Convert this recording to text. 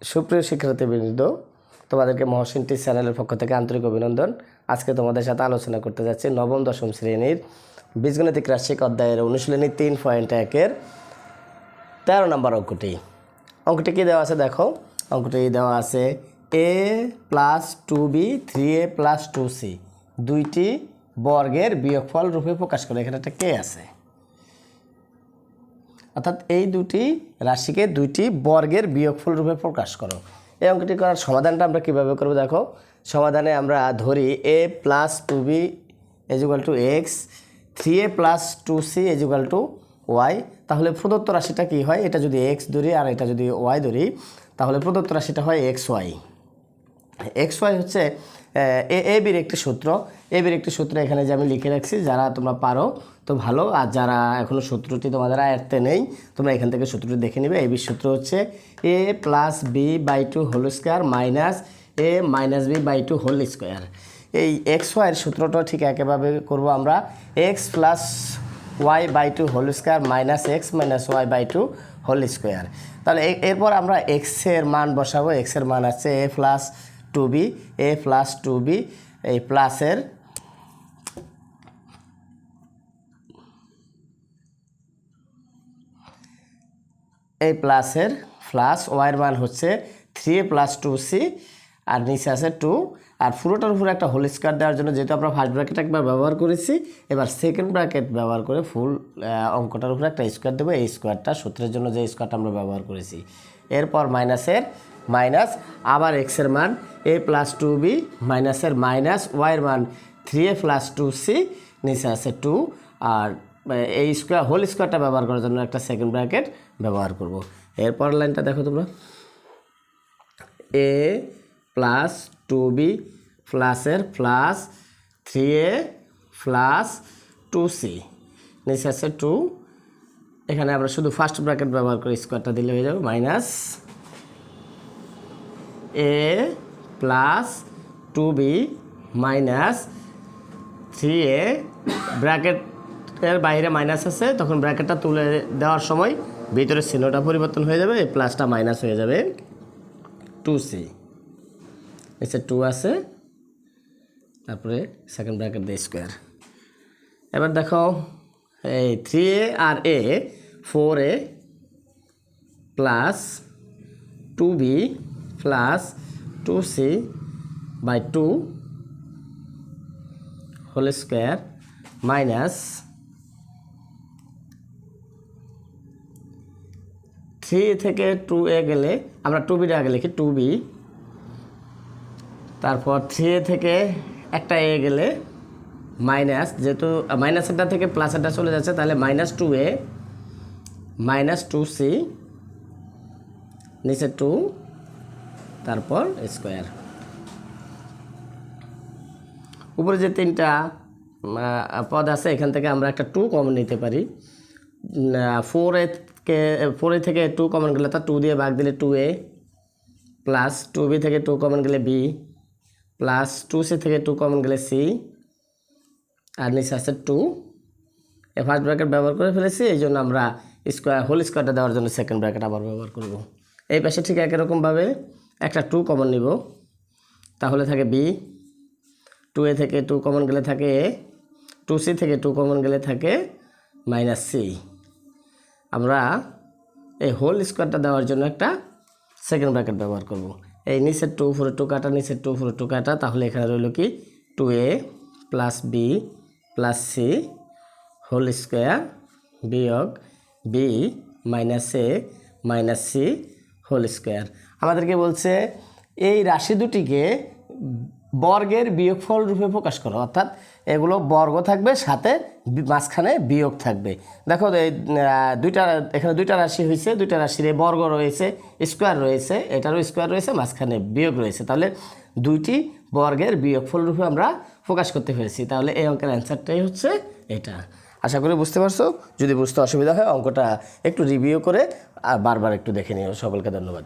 সুপ্রিয় শিক্ষার্থীবৃন্দ, তোমাদেরকে মহসিনটি চ্যানেলের পক্ষ থেকে আন্তরিক অভিনন্দন। আজকে তোমাদের সাথে আলোচনা করতে যাচ্ছি নবম দশম শ্রেণীর বীজগণিতিক রাশিক অধ্যায়ের অনুশীলনী 3.1-এর 13 নম্বর অঙ্কটি। অঙ্কটি কী দেওয়া আছে দেখো, অঙ্কটি দেওয়া আছে a + 2b 3a + 2c দুইটি বর্গের বিয়োগফল রূপে প্রকাশ করে। এখানে একটা কে আছে, অর্থাৎ এই দুটি রাশিকে দুইটি বর্গের বিয়োগফল রূপে প্রকাশ করো। এই অঙ্কটি করার সমাধানটা আমরা কীভাবে করব দেখো। সমাধানে আমরা ধরি a + 2b = x, 3a + 2c = y। তাহলে প্রদত্ত রাশিটা কি হয়, এটা যদি x ধরি আর এটা যদি y ধরি তাহলে প্রদত্ত রাশিটা হয় xy। xy হচ্ছে এবির একটি সূত্র। এবির একটি সূত্র এখানে যে আমি লিখে রাখছি, যারা তোমরা পারো তো ভালো, আর যারা এখনও সূত্রটি তোমাদের আয়ত্তে নেই তোমরা এখান থেকে সূত্রটি দেখে নেবে। এবির সূত্র হচ্ছে a + b/2 whole square minus a - b/2 whole square. এই xy এর সূত্রটা ঠিক একইভাবে করব আমরা, x + y/2 whole square minus x - y/2 whole square. তাহলে এরপর আমরা x এর মান বসাবো। x এর মান আছে a + 2b, a + 2b, এই প্লাসের প্লাস ওয়াইয়ের মান হচ্ছে 3a + 2c আর নিচে আছে 2, আর পুরোটার উপরে একটা হোল স্কোয়ার দেওয়ার জন্য যেহেতু আমরা ফার্স্ট ব্র্যাকেট একবার ব্যবহার করেছি, এবার সেকেন্ড ব্র্যাকেট ব্যবহার করে ফুল অঙ্কটার উপরে একটা স্কোয়ার দেবো। এই স্কোয়ারটা সূত্রের জন্য যে স্কোয়ারটা আমরা ব্যবহার করেছি। এরপর মাইনাসের মাইনাস, আবার এক্সের মান a + 2b, মাইনাসের মাইনাস, ওয়াইয়ের মান 3a + 2c, নিচে আছে 2, আর এই স্কোয়ার হোল স্কোয়ারটা ব্যবহার করার জন্য একটা সেকেন্ড ব্র্যাকেট ব্যবহার করব। এরপর লাইনটা দেখো তোমরা, a + 2b প্লাসের প্লাস 3a + 2c, নিচে আছে 2। এখানে আমরা শুধু ফার্স্ট ব্র্যাকেট ব্যবহার করে স্কোয়ারটা দিলে হয়ে যাবে minus a + 2b minus 3a, ব্র্যাকেটের বাইরে মাইনাস আছে, তখন ব্র্যাকেটটা তুলে দেওয়ার সময় ভিতরের চিহ্নটা পরিবর্তন হয়ে যাবে, এই প্লাসটা মাইনাস হয়ে যাবে 2c, নিচে 2 আছে, তারপরে সেকেন্ড ব্র্যাকেট দিয়ে স্কোয়ার। এবার দেখো এই 3a আর a 4a + 2b + 2c/2 whole square minus 3 থেকে 2a গেলে আমরা 2bটা আগে লিখি 2b, তারপর 3a থেকে একটা a গেলে মাইনাস, যেহেতু মাইনাসেরটা থেকে প্লাসেরটা চলে যাচ্ছে তাহলে -2a -2c, নিচে 2, তারপর স্কোয়ার। উপরে যে তিনটা পদ আছে এখান থেকে আমরা একটা 2 কমন নিতে পারি। 4a থেকে 2 কমন গেলে তা 2 দিয়ে ভাগ দিলে 2a, প্লাস 2b থেকে 2 কমন গেলে b, প্লাস 2c থেকে 2 কমন গেলে c, আর নিচে আছে 2। এ ফার্স্ট ব্র্যাকেট ব্যবহার করে ফেলেছি, এই জন্য আমরা স্কোয়ার হোল স্কোয়ারটা দেওয়ার জন্য সেকেন্ড ব্র্যাকেট আবার ব্যবহার করব। এই পাশে ঠিক একই রকমভাবে একটা 2 কমন নিব, তাহলে থাকে b, 2a থেকে 2 কমন গেলে থাকে a, 2c থেকে 2 কমন গেলে থাকে -c। আমরা এই হোল স্কোয়ারটা দেওয়ার জন্য একটা সেকেন্ড ব্র্যাকেট ব্যবহার করব। এই নিচের 2 উপরে 2 কাটা, নিচের 2 উপরে 2 কাটা, তাহলে এখানে রইল কি 2a + b + c whole square বিয়োগ b - a - c whole square. আমাদেরকে বলছে এই রাশি দুটিকে বর্গের বিয়োগফল রূপে প্রকাশ করো, অর্থাৎ এগুলো বর্গ থাকবে, সাথে মাঝখানে বিয়োগ থাকবে। দেখো এই এখানে দুইটা রাশি হয়েছে, দুইটা রাশির বর্গ রয়েছে, স্কোয়ার রয়েছে, এটারও স্কোয়ার রয়েছে, মাঝখানে বিয়োগ রয়েছে, তাহলে দুইটি বর্গের বিয়োগফল রূপে আমরা প্রকাশ করতে পেরেছি। তাহলে এই অঙ্কের অ্যান্সারটাই হচ্ছে এটা। আশা করি বুঝতে পারছো। যদি বুঝতে অসুবিধা হয় অঙ্কটা একটু রিভিউ করে আর বারবার একটু দেখে নিও। সকলকে ধন্যবাদ।